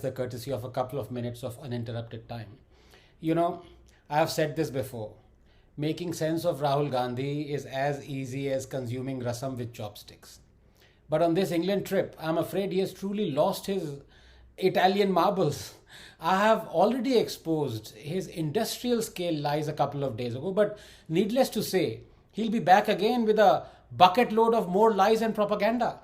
the courtesy of a couple of minutes of uninterrupted time. You know, I have said this before. Making sense of Rahul Gandhi is as easy as consuming rasam with chopsticks. But on this England trip, I'm afraid he has truly lost his Italian marbles. I have already exposed his industrial scale lies a couple of days ago, but needless to say, he'll be back again with a bucket load of more lies and propaganda.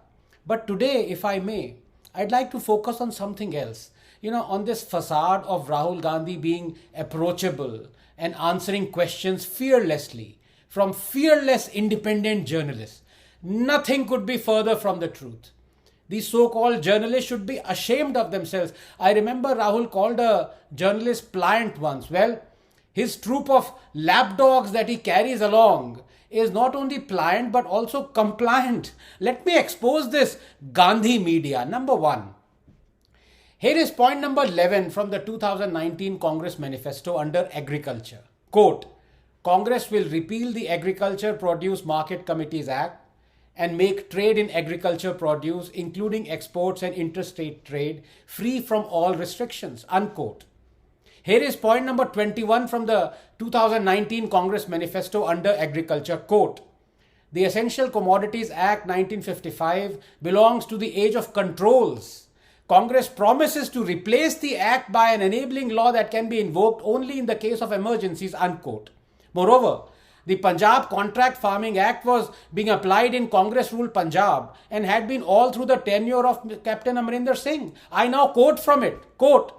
But today, if I may, I'd like to focus on something else. On this facade of Rahul Gandhi being approachable and answering questions fearlessly from fearless independent journalists. Nothing could be further from the truth. These so-called journalists should be ashamed of themselves. I remember Rahul called a journalist pliant once. Well, his troop of lapdogs that he carries along is not only pliant but also compliant. Let me expose this Gandhi media. Number one. Here is point number 11 from the 2019 Congress manifesto under agriculture. Quote, Congress will repeal the Agriculture Produce Market Committees Act and make trade in agriculture produce, including exports and interstate trade, free from all restrictions, unquote. Here is point number 21 from the 2019 Congress manifesto under agriculture, quote, the Essential Commodities Act 1955 belongs to the age of controls. Congress promises to replace the act by an enabling law that can be invoked only in the case of emergencies, unquote. Moreover, the Punjab Contract Farming Act was being applied in Congress ruled Punjab and had been all through the tenure of Captain Amrinder Singh. I now quote from it, quote,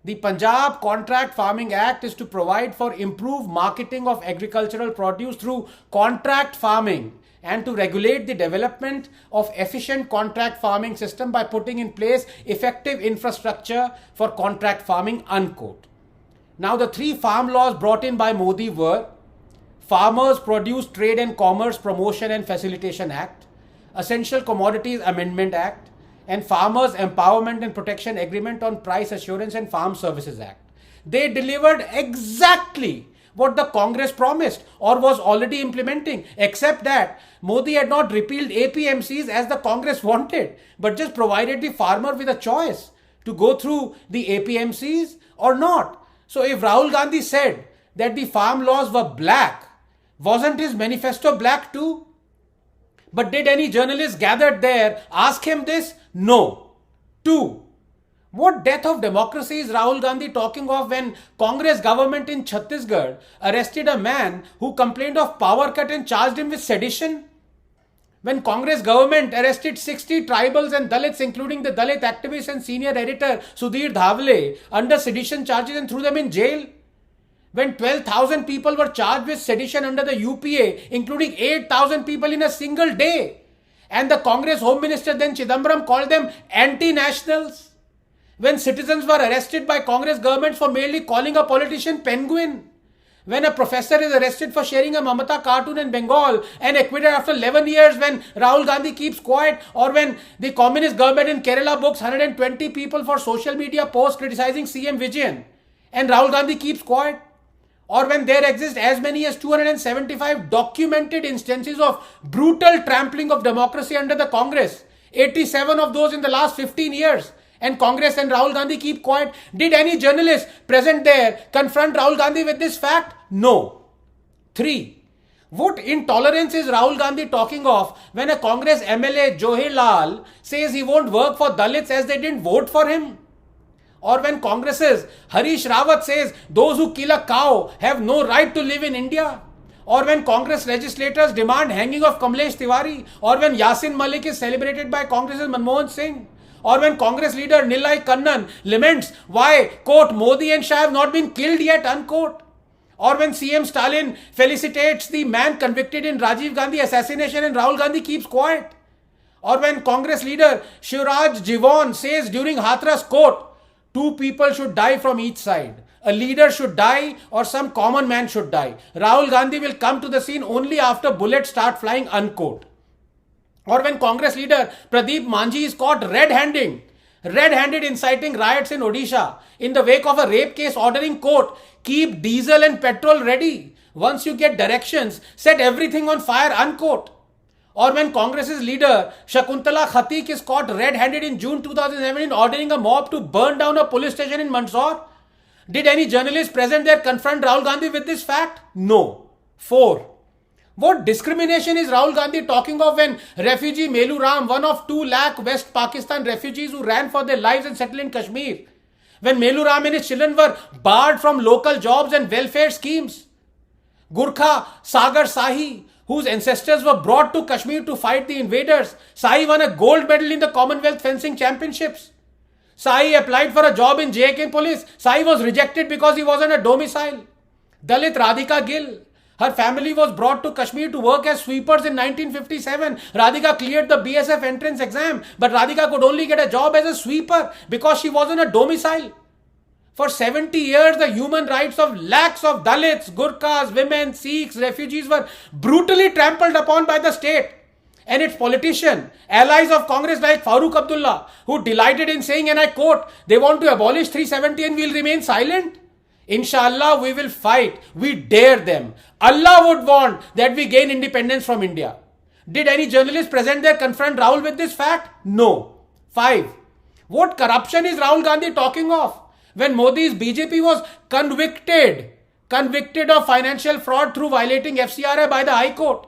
the Punjab Contract Farming Act is to provide for improved marketing of agricultural produce through contract farming and to regulate the development of efficient contract farming system by putting in place effective infrastructure for contract farming, unquote. Now the three farm laws brought in by Modi were Farmers Produce Trade and Commerce Promotion and Facilitation Act, Essential Commodities Amendment Act, and Farmers Empowerment and Protection Agreement on Price Assurance and Farm Services Act. They delivered exactly what the Congress promised or was already implementing, except that Modi had not repealed APMCs as the Congress wanted, but just provided the farmer with a choice to go through the APMCs or not. So if Rahul Gandhi said that the farm laws were black, wasn't his manifesto black too? But did any journalist gathered there ask him this? No. Two. What death of democracy is Rahul Gandhi talking of when Congress government in Chhattisgarh arrested a man who complained of power cut and charged him with sedition? When Congress government arrested 60 tribals and Dalits, including the Dalit activist and senior editor Sudhir Dhavle, under sedition charges and threw them in jail? When 12,000 people were charged with sedition under the UPA, including 8,000 people in a single day, and the Congress Home Minister then Chidambaram called them anti-nationals? When citizens were arrested by Congress government for merely calling a politician penguin? When a professor is arrested for sharing a Mamata cartoon in Bengal and acquitted after 11 years when Rahul Gandhi keeps quiet? Or when the communist government in Kerala books 120 people for social media posts criticizing CM Vijayan and Rahul Gandhi keeps quiet? Or when there exist as many as 275 documented instances of brutal trampling of democracy under the Congress, 87 of those in the last 15 years, and Congress and Rahul Gandhi keep quiet? Did any journalist present there confront Rahul Gandhi with this fact? No. 3. What intolerance is Rahul Gandhi talking of when a Congress MLA Johir Lal says he won't work for Dalits as they didn't vote for him? Or when Congress's Harish Rawat says those who kill a cow have no right to live in India? Or when Congress legislators demand hanging of Kamlesh Tiwari? Or when Yasin Malik is celebrated by Congress's Manmohan Singh? Or when Congress leader Nilai Kannan laments why, quote, Modi and Shah have not been killed yet, unquote. Or when CM Stalin felicitates the man convicted in Rajiv Gandhi assassination and Rahul Gandhi keeps quiet. Or when Congress leader Shivraj Jivon says during Hathras, quote, two people should die from each side. A leader should die or some common man should die. Rahul Gandhi will come to the scene only after bullets start flying, unquote. Or when Congress leader Pradeep Manji is caught red-handed inciting riots in Odisha in the wake of a rape case ordering, quote, keep diesel and petrol ready. Once you get directions, set everything on fire, unquote. Or when Congress's leader Shakuntala Khatik is caught red-handed in June 2017 ordering a mob to burn down a police station in Mandsaur? Did any journalist present there confront Rahul Gandhi with this fact? No. 4. What discrimination is Rahul Gandhi talking of when refugee Melu Ram, one of 2 lakh West Pakistan refugees who ran for their lives and settled in Kashmir, when Melu Ram and his children were barred from local jobs and welfare schemes? Gurkha Sagar Sahi, whose ancestors were brought to Kashmir to fight the invaders. Sahi won a gold medal in the Commonwealth Fencing Championships. Sahi applied for a job in JK police. Sahi was rejected because he wasn't a domicile. Dalit Radhika Gill. Her family was brought to Kashmir to work as sweepers in 1957. Radhika cleared the BSF entrance exam, but Radhika could only get a job as a sweeper because she wasn't a domicile. For 70 years, the human rights of lakhs of Dalits, Gurkhas, women, Sikhs, refugees were brutally trampled upon by the state. And its politicians, allies of Congress like Farooq Abdullah, who delighted in saying, and I quote, they want to abolish 370 and we'll remain silent. Inshallah, we will fight. We dare them. Allah would want that we gain independence from India. Did any journalist present there confront Rahul with this fact? No. 5. What corruption is Rahul Gandhi talking of? When Modi's BJP was convicted of financial fraud through violating FCRA by the High Court.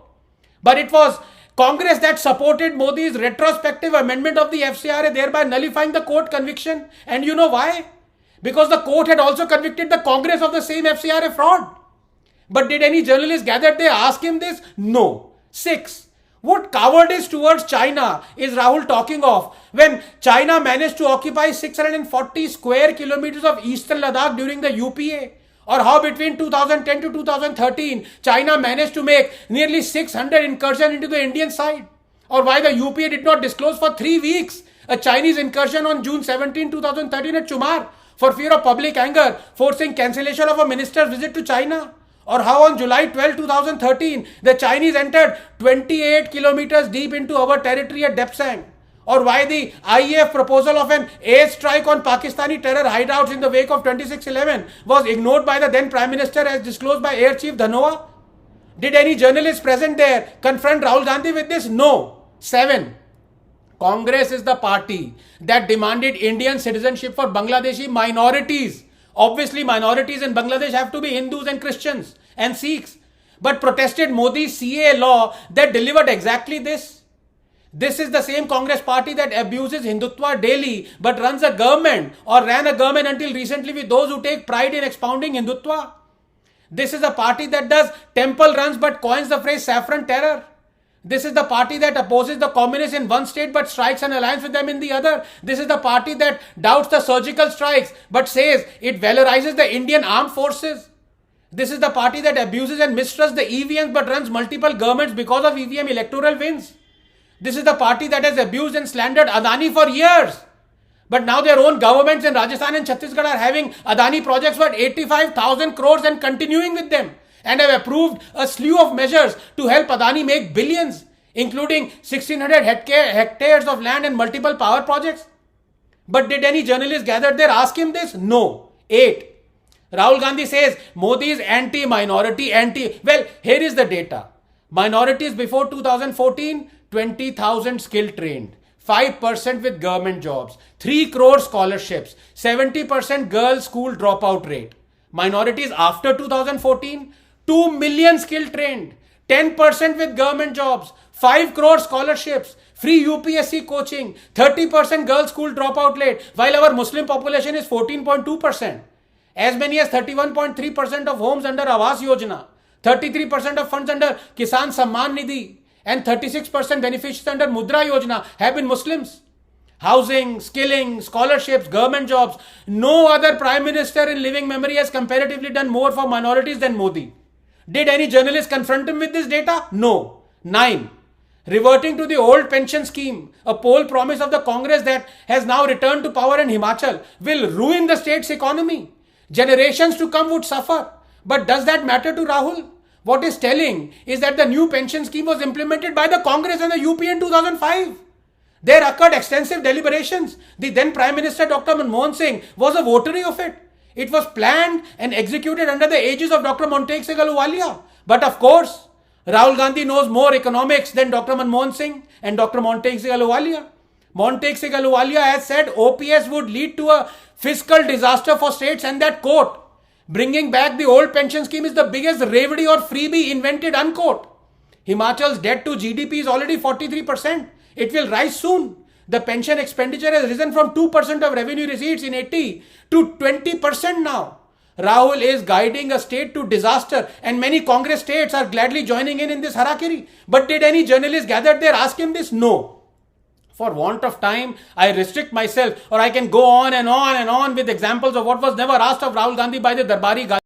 But it was Congress that supported Modi's retrospective amendment of the FCRA, thereby nullifying the court conviction. And you know why? Because the court had also convicted the Congress of the same FCRA fraud. But did any journalist gathered there ask him this? No. 6. What cowardice towards China is Rahul talking of when China managed to occupy 640 square kilometers of eastern Ladakh during the UPA? Or how between 2010 to 2013, China managed to make nearly 600 incursions into the Indian side? Or why the UPA did not disclose for 3 weeks a Chinese incursion on June 17, 2013 at Chumar for fear of public anger, forcing cancellation of a minister's visit to China? Or how on July 12, 2013, the Chinese entered 28 kilometers deep into our territory at Depsang? Or why the IEF proposal of an airstrike on Pakistani terror hideouts in the wake of 26/11 was ignored by the then Prime Minister as disclosed by Air Chief Dhanoa? Did any journalist present there confront Rahul Gandhi with this? No. 7. Congress is the party that demanded Indian citizenship for Bangladeshi minorities. Obviously, minorities in Bangladesh have to be Hindus and Christians and Sikhs, but protested Modi's CA law that delivered exactly this. This is the same Congress party that abuses Hindutva daily, but runs a government or ran a government until recently with those who take pride in expounding Hindutva. This is a party that does temple runs but coins the phrase saffron terror. This is the party that opposes the communists in one state but strikes an alliance with them in the other. This is the party that doubts the surgical strikes but says it valorizes the Indian armed forces. This is the party that abuses and mistrusts the EVMs but runs multiple governments because of EVM electoral wins. This is the party that has abused and slandered Adani for years. But now their own governments in Rajasthan and Chhattisgarh are having Adani projects worth 85,000 crores and continuing with them, and have approved a slew of measures to help Adani make billions, including 1,600 hectares of land and multiple power projects. But did any journalist gathered there ask him this? No. 8. Rahul Gandhi says Modi is anti-minority, Well, here is the data. Minorities before 2014, 20,000 skill trained. 5% with government jobs, 3 crore scholarships, 70% girls school dropout rate. Minorities after 2014, 2 million skill trained, 10% with government jobs, 5 crore scholarships, free UPSC coaching, 30% girls school dropout rate, while our Muslim population is 14.2%. As many as 31.3% of homes under Awas Yojana, 33% of funds under Kisan Samman Nidhi, and 36% beneficiaries under Mudra Yojana have been Muslims. Housing, skilling, scholarships, government jobs. No other Prime Minister in living memory has comparatively done more for minorities than Modi. Did any journalist confront him with this data? No. 9. Reverting to the old pension scheme, a poll promise of the Congress that has now returned to power in Himachal will ruin the state's economy. Generations to come would suffer. But does that matter to Rahul? What is telling is that the new pension scheme was implemented by the Congress and the UP in 2005. There occurred extensive deliberations. The then Prime Minister Dr. Manmohan Singh was a votary of it. It was planned and executed under the aegis of Dr. Montek Singh Ahluwalia. But of course, Rahul Gandhi knows more economics than Dr. Manmohan Singh and Dr. Montague Singh Ahluwalia. Montague Singh Ahluwalia has said OPS would lead to a fiscal disaster for states, and that quote, bringing back the old pension scheme is the biggest revenue or freebie invented, unquote. Himachal's debt to GDP is already 43%. It will rise soon. The pension expenditure has risen from 2% of revenue receipts in 80 to 20% now. Rahul is guiding a state to disaster, and many Congress states are gladly joining in this harakiri. But did any journalist gathered there ask him this? No. For want of time, I restrict myself, or I can go on and on and on with examples of what was never asked of Rahul Gandhi by the Darbari